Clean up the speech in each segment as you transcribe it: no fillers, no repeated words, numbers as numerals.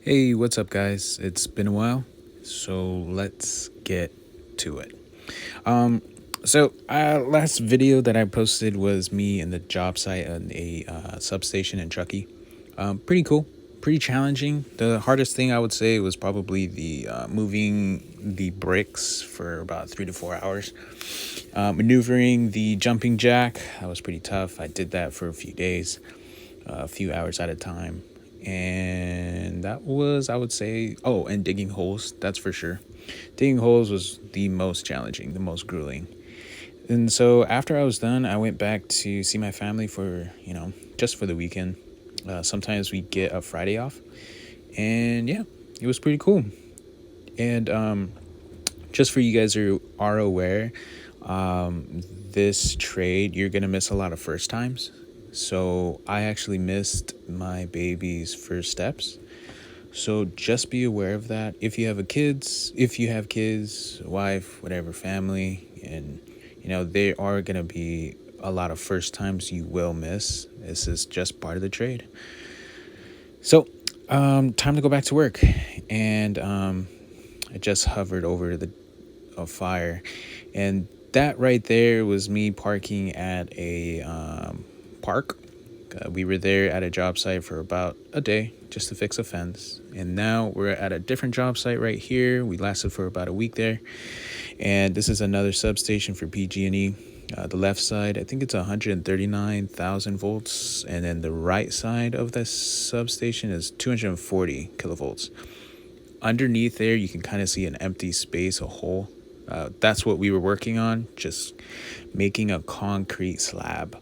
Hey, what's up, guys? It's been a while, so let's get to it. Last video that I posted was me in the job site on a substation in Truckee. Pretty cool, pretty challenging. The hardest thing I would say was probably the moving the bricks for about 3 to 4 hours. Maneuvering the jumping jack, that was pretty tough. I did that for a few days, a few hours at a time. And that was, I would say, and digging holes, that's for sure. Digging holes was the most challenging, the most grueling. And so after I was done, I went back to see my family for, just for the weekend. Sometimes we get a Friday off. And yeah, it was pretty cool. And just for you guys who are aware, this trade, you're going to miss a lot of first times. So I actually missed my baby's first steps. So just be aware of that. If you have kids, wife, whatever, family, and there are going to be a lot of first times you will miss. This is just part of the trade. So time to go back to work. And I just hovered over a fire, and that right there was me parking at a park. We were there at a job site for about a day just to fix a fence, and now we're at a different job site right here. We lasted for about a week there, and this is another substation for PG&E. The left side, I think it's 139,000 volts, and then the right side of this substation is 240 kilovolts. Underneath there, you can kind of see an empty space, a hole. That's what we were working on, just making a concrete slab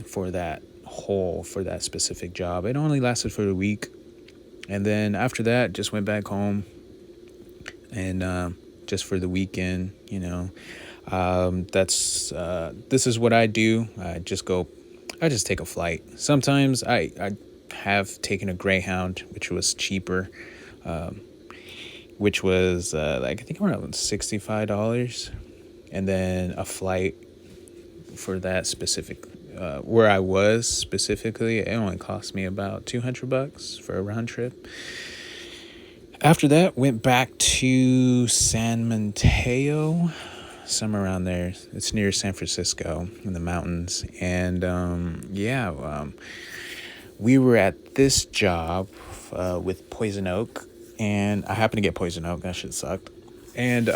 for that hole, for that specific job. It only lasted for a week, and then after that just went back home and just for the weekend. This is what I do. I just take a flight. Sometimes I have taken a Greyhound, which was cheaper, which was I think around $65, and then a flight for that specific where I was specifically, it only cost me about $200 for a round trip. After that, went back to San Mateo, somewhere around there. It's near San Francisco in the mountains. And we were at this job with Poisen Oak, and I happened to get Poisen Oak. That shit sucked. And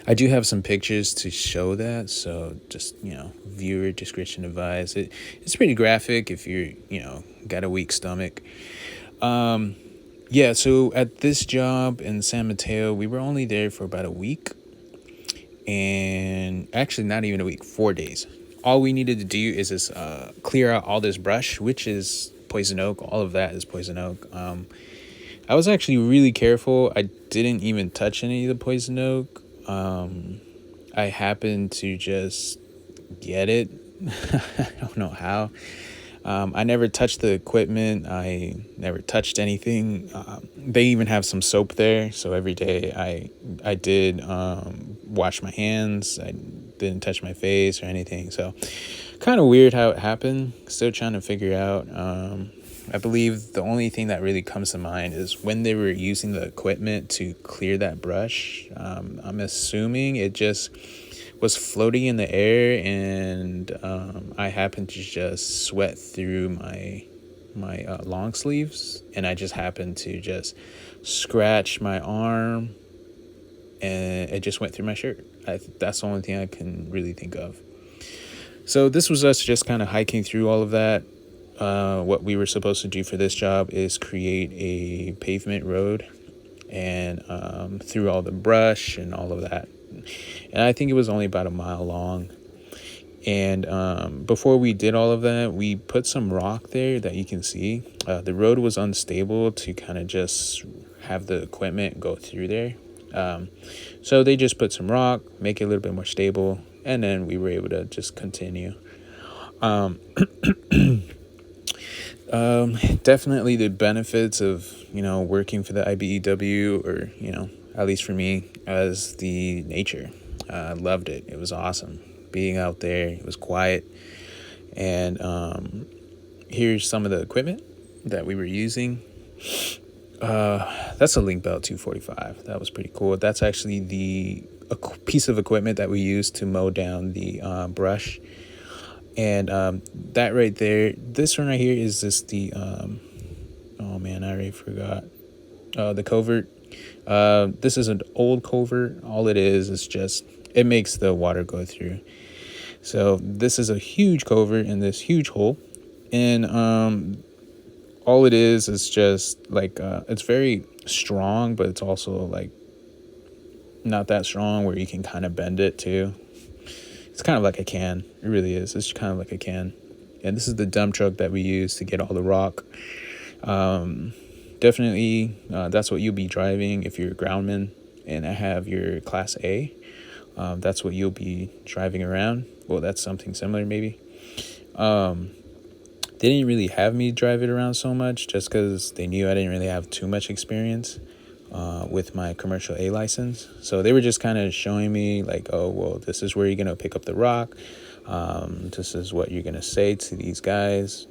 I do have some pictures to show that, so just, viewer discretion advised. It's pretty graphic if you're, got a weak stomach. So at this job in San Mateo, we were only there for about a week, and actually not even a week, 4 days. All we needed to do is just clear out all this brush, which is Poisen Oak. All of that is Poisen Oak. I was actually really careful. I didn't even touch any of the Poisen Oak. I happened to just get it. I don't know how. I never touched the equipment. I never touched anything. They even have some soap there, so every day I did wash my hands. I didn't touch my face or anything. So kind of weird how it happened. Still trying to figure out. I believe the only thing that really comes to mind is when they were using the equipment to clear that brush. I'm assuming it just was floating in the air, and I happened to just sweat through my long sleeves, and I just happened to just scratch my arm, and it just went through my shirt. That's the only thing I can really think of. So this was us just kind of hiking through all of that. What we were supposed to do for this job is create a pavement road, and through all the brush and all of that. And I think it was only about a mile long. And before we did all of that, we put some rock there that you can see. The road was unstable to kind of just have the equipment go through there. So they just put some rock, make it a little bit more stable, and then we were able to just continue. Definitely the benefits of, working for the IBEW, or, at least for me, as the nature. I loved it. It was awesome. Being out there, it was quiet. And here's some of the equipment that we were using. That's a Link Belt 245. That was pretty cool. That's actually the piece of equipment that we use to mow down the brush. And that right there, this one right here is just the, oh man, I already forgot. The covert. This is an old covert. All it is just, it makes the water go through. So this is a huge covert in this huge hole. And all it is just like, it's very strong, but it's also like not that strong where you can kind of bend it too. It's kind of like a can. It really is. It's kind of like a can. And this is the dump truck that we use to get all the rock. Definitely, that's what you'll be driving if you're a groundman and I have your Class A. That's what you'll be driving around. Well, that's something similar maybe. They didn't really have me drive it around so much just because they knew I didn't really have too much experience with my commercial A license. So they were just kind of showing me like, oh, well, this is where you're going to pick up the rock. This is what you're going to say to these guys.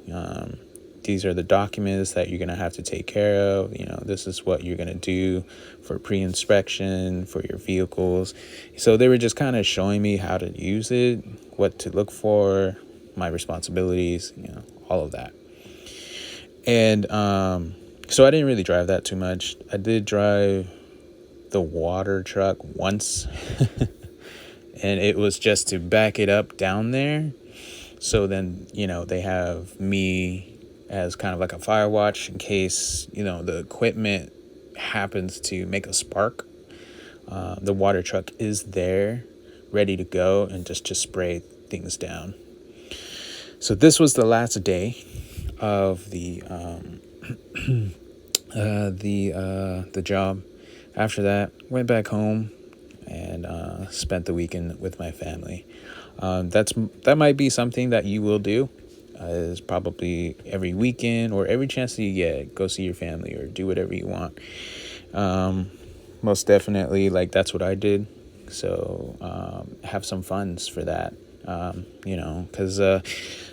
These are the documents that you're going to have to take care of. You know, this is what you're going to do for pre-inspection for your vehicles. So they were just kind of showing me how to use it, what to look for, my responsibilities, you know, all of that. And so I didn't really drive that too much. I did drive the water truck once, and it was just to back it up down there. So then, you know, they have me as kind of like a fire watch in case, you know, the equipment happens to make a spark. The water truck is there, ready to go, and just to spray things down. So this was the last day of the job. After that, went back home and spent the weekend with my family. That might be something that you will do. Is probably every weekend or every chance that you get, go see your family or do whatever you want. Most definitely, like that's what I did. So have some funds for that. You know, because the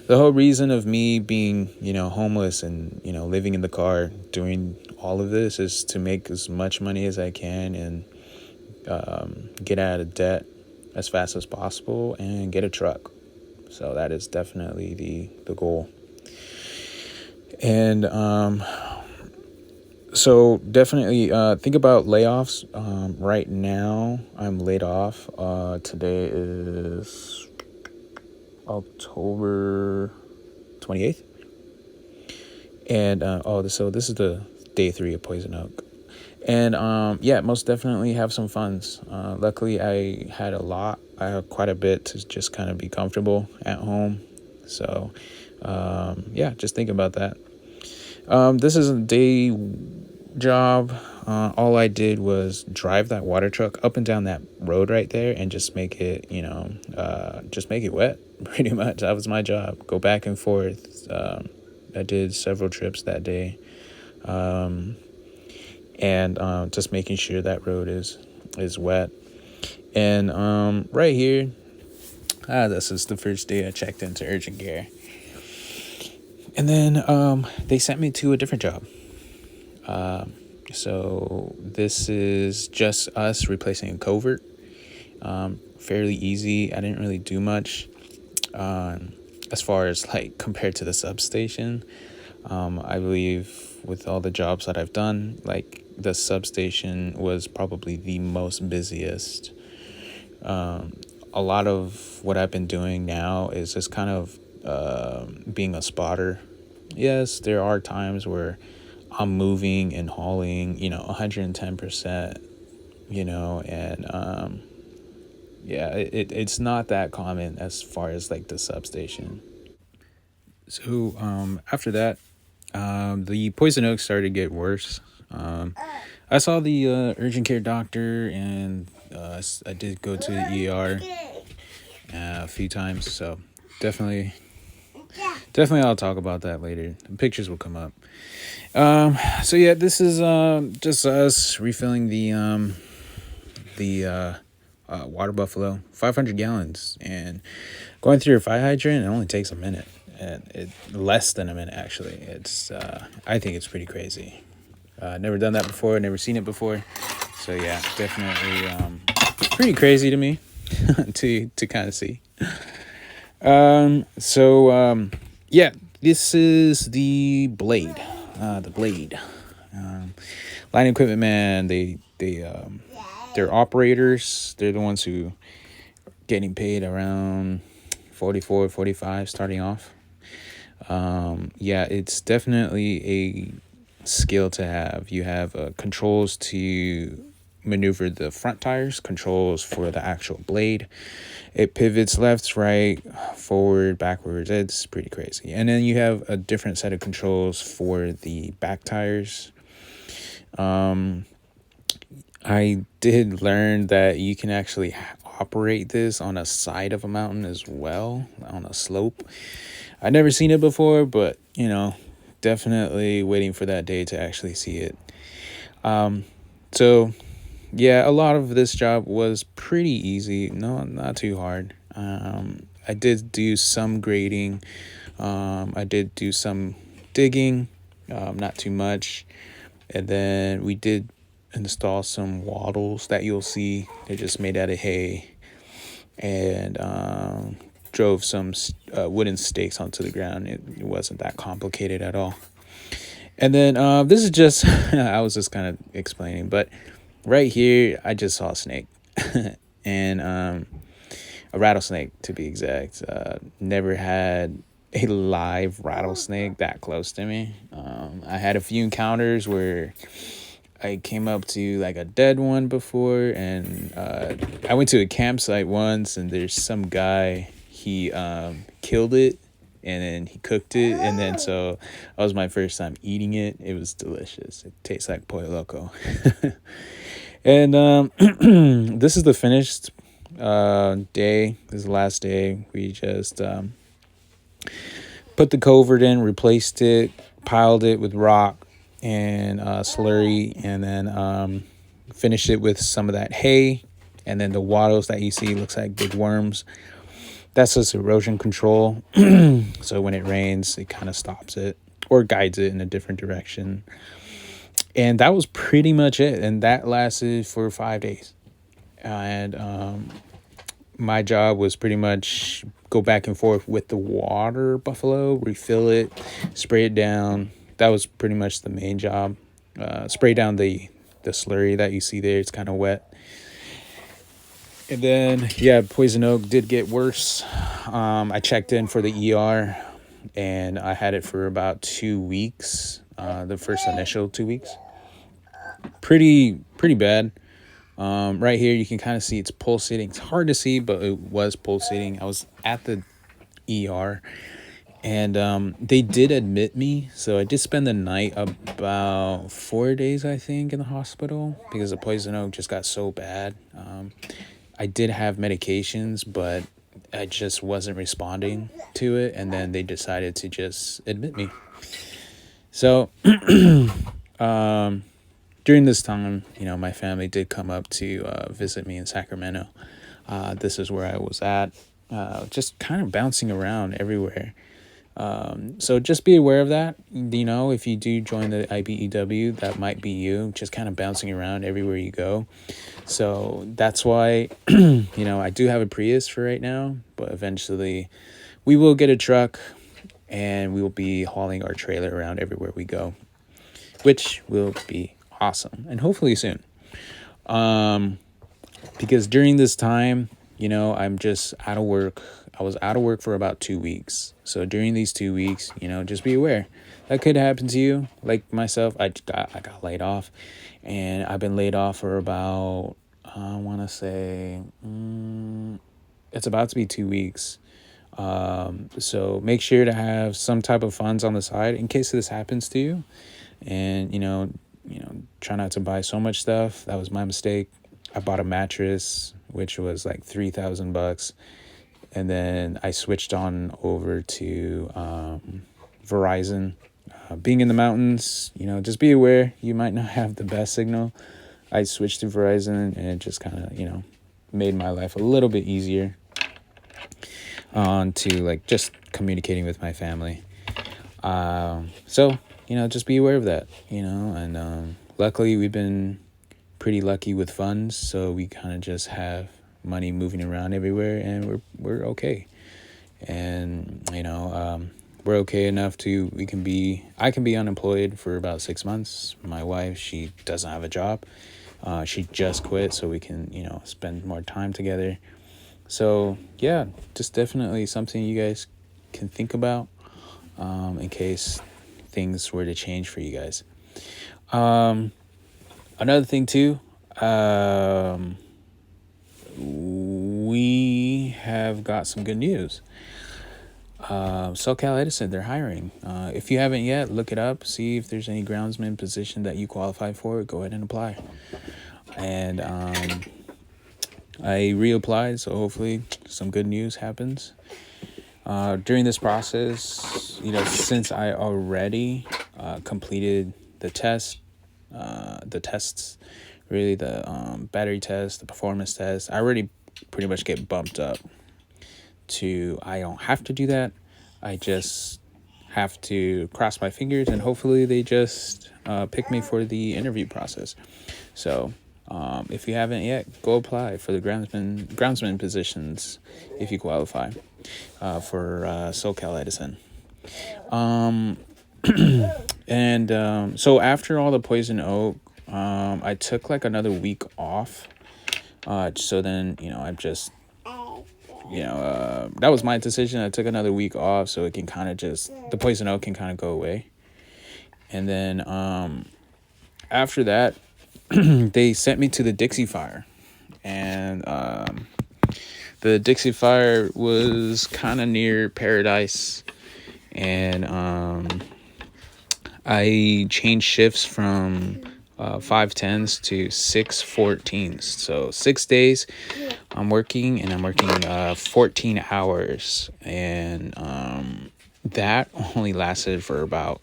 whole reason of me being, you know, homeless and, you know, living in the car doing all of this is to make as much money as I can and get out of debt as fast as possible and get a truck. So that is definitely the goal. And so definitely think about layoffs. Right now, I'm laid off. Today is October 28th. And so this is the day 3 of Poisen Oak. And yeah, most definitely have some funds. Luckily, I had quite a bit to just kind of be comfortable at home. So yeah, just think about that. This is a day job. All I did was drive that water truck up and down that road right there and just make it, you know, just make it wet. Pretty much, that was my job. Go back and forth. I did several trips that day. And just making sure that road is wet. And right here, this is the first day I checked into urgent care. And then they sent me to a different job. So this is just us replacing a covert. Fairly easy. I didn't really do much as far as like compared to the substation. I believe with all the jobs that I've done, like the substation was probably the most busiest. A lot of what I've been doing now is just kind of being a spotter. Yes, there are times where I'm moving and hauling, you know, 110%, you know, and yeah, it's not that common as far as like the substation. So after that, the Poison Oak started to get worse. I saw the urgent care doctor, and I did go to the ER a few times. So definitely I'll talk about that later. The pictures will come up. So yeah, this is just us refilling the water buffalo, 500 gallons, and going through your fire hydrant. It only takes a minute, and less than a minute actually. It's I think it's pretty crazy. Never done that before, never seen it before. So yeah, definitely pretty crazy to me to kind of see. Yeah, this is the blade. The blade. Line equipment man, they're operators. They're the ones who getting paid around 44, 45 starting off. Yeah, it's definitely a skill to have. You have controls to maneuver the front tires, controls for the actual blade. It pivots left, right, forward, backwards. It's pretty crazy. And then you have a different set of controls for the back tires. I did learn that you can actually operate this on a side of a mountain as well, on a slope. I'd never seen it before, but, definitely waiting for that day to actually see it. So, yeah, a lot of this job was pretty easy. No, not too hard. I did do some grading. I did do some digging, not too much. And then we did install some wattles that you'll see. They're just made out of hay. And drove some wooden stakes onto the ground. It wasn't that complicated at all. And then this is just, I was just kind of explaining, but right here, I just saw a snake. And a rattlesnake, to be exact. Never had a live rattlesnake that close to me. I had a few encounters where I came up to like a dead one before, and I went to a campsite once, and there's some guy, he killed it, and then he cooked it, and then so that was my first time eating it. It was delicious. It tastes like pollo loco. And this is the finished day. This is the last day. We just put the culvert in, replaced it, piled it with rock and slurry, and then finished it with some of that hay, and then the wattles that you see looks like big worms. That's just erosion control. So when it rains, it kind of stops it or guides it in a different direction. And that was pretty much it, and that lasted for 5 days. And my job was pretty much go back and forth with the water buffalo, refill it, spray it down. That was pretty much the main job. Spray down the slurry that you see there. It's kind of wet. And then, yeah, Poison Oak did get worse. I checked in for the ER, and I had it for about 2 weeks. The first initial 2 weeks. Pretty bad. Right here, you can kind of see it's pulsating. It's hard to see, but it was pulsating. I was at the ER, and they did admit me. So I did spend the night about 4 days, I think, in the hospital because the Poison Oak just got so bad. I did have medications, but I just wasn't responding to it. And then they decided to just admit me. So during this time, my family did come up to visit me in Sacramento. This is where I was at, just kind of bouncing around everywhere. So just be aware of that. If you do join the IBEW, that might be you, just kind of bouncing around everywhere you go. So that's why, I do have a Prius for right now, but eventually we will get a truck and we will be hauling our trailer around everywhere we go, which will be awesome and hopefully soon. Because during this time, I'm just out of work. I was out of work for about 2 weeks. So during these 2 weeks, just be aware that could happen to you. Like myself, I got laid off, and I've been laid off for about, I want to say, it's about to be 2 weeks. So make sure to have some type of funds on the side in case this happens to you. And, try not to buy so much stuff. That was my mistake. I bought a mattress, which was like $3,000. And then I switched on over to Verizon. Being in the mountains, just be aware. You might not have the best signal. I switched to Verizon, and it just kind of, made my life a little bit easier on to like just communicating with my family. So just be aware of that, and luckily we've been pretty lucky with funds, so we kind of just have money moving around everywhere, and we're okay. And we're okay enough to I can be unemployed for about 6 months. My wife, she doesn't have a job. She just quit, so we can spend more time together. So yeah, just definitely something you guys can think about, in case things were to change for you guys. Another thing too, we have got some good news. SoCalEdison, they're hiring. If you haven't yet, look it up. See if there's any groundsman position that you qualify for. Go ahead and apply. And I reapplied, so hopefully some good news happens. During this process, since I already completed the tests, really the battery test, the performance test, I already pretty much get bumped up to, I don't have to do that. I just have to cross my fingers and hopefully they just pick me for the interview process. So if you haven't yet, go apply for the groundsman positions if you qualify for SoCalEdison. And so after all the Poison Oak, I took like another week off. So then, I'm just, that was my decision. I took another week off so it can kind of the Poison Oak can kind of go away. And then after that, they sent me to the Dixie Fire. And the Dixie Fire was kind of near Paradise. And I changed shifts from 5/10s to 6/14s. So 6 days I'm working, and I'm working 14 hours. And that only lasted for about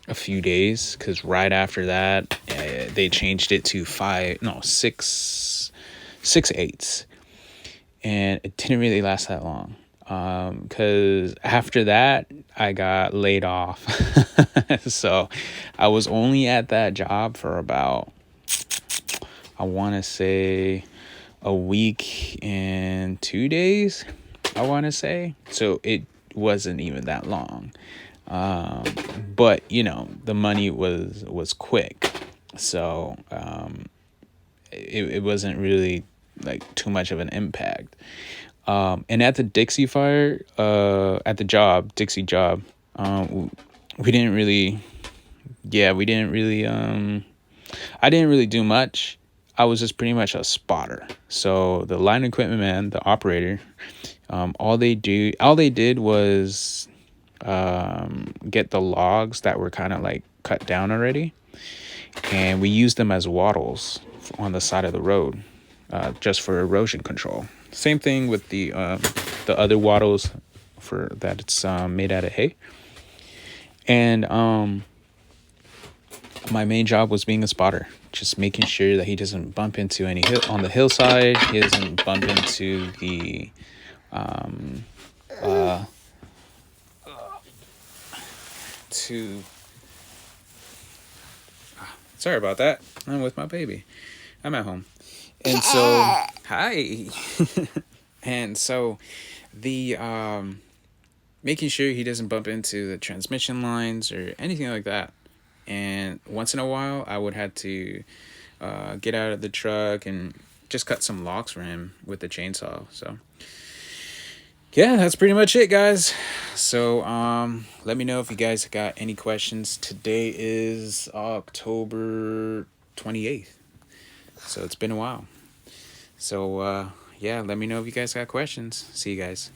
a few days, because right after that they changed it to 6/8s, and it didn't really last that long, because after that I got laid off. So I was only at that job for about, I want to say, a week and 2 days, I want to say. So it wasn't even that long. But the money was quick, so it wasn't really like too much of an impact. And at the Dixie Fire, at the Dixie job, we didn't really, I didn't really do much. I was just pretty much a spotter. So the line equipment man, the operator, all they did was get the logs that were kind of like cut down already, and we used them as wattles on the side of the road, just for erosion control. Same thing with the other wattles for that. It's made out of hay. And my main job was being a spotter, just making sure that he doesn't bump into any hill on the hillside. He doesn't bump into the sorry about that. I'm with my baby. I'm at home. And so, hi. And so the making sure he doesn't bump into the transmission lines or anything like that. And once in a while, I would have to get out of the truck and just cut some logs for him with the chainsaw. So yeah, that's pretty much it, guys. So let me know if you guys got any questions. Today is October 28th. So it's been a while. So yeah, let me know if you guys got questions. See you guys.